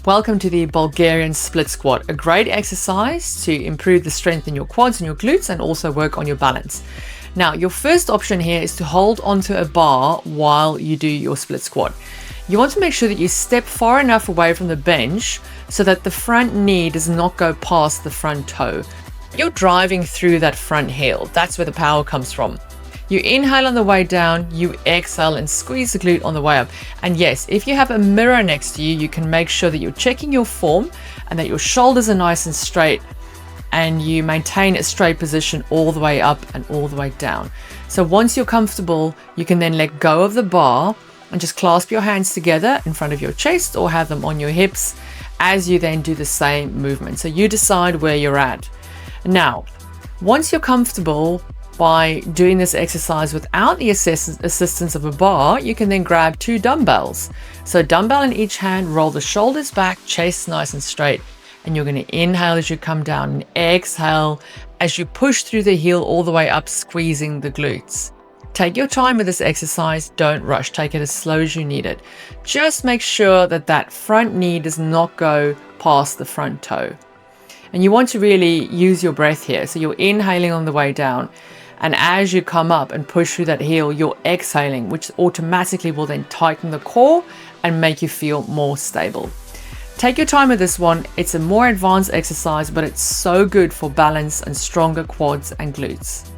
Welcome to the Bulgarian Split Squat, a great exercise to improve the strength in your quads and your glutes and also work on your balance. Now, your first option here is to hold onto a bar while you do your split squat. You want to make sure that you step far enough away from the bench so that the front knee does not go past the front toe. You're driving through that front heel. That's where the power comes from. You inhale on the way down, you exhale and squeeze the glute on the way up. And yes, if you have a mirror next to you, you can make sure that you're checking your form and that your shoulders are nice and straight and you maintain a straight position all the way up and all the way down. So once you're comfortable, you can then let go of the bar and just clasp your hands together in front of your chest or have them on your hips as you then do the same movement. So you decide where you're at. Now, once you're comfortable by doing this exercise without the assistance of a bar, you can then grab 2 dumbbells. So dumbbell in each hand, roll the shoulders back, chest nice and straight. And you're going to inhale as you come down and exhale as you push through the heel all the way up, squeezing the glutes. Take your time with this exercise. Don't rush. Take it as slow as you need it. Just make sure that that front knee does not go past the front toe. And you want to really use your breath here. So you're inhaling on the way down. And as you come up and push through that heel, you're exhaling, which automatically will then tighten the core and make you feel more stable. Take your time with this one. It's a more advanced exercise, but it's so good for balance and stronger quads and glutes.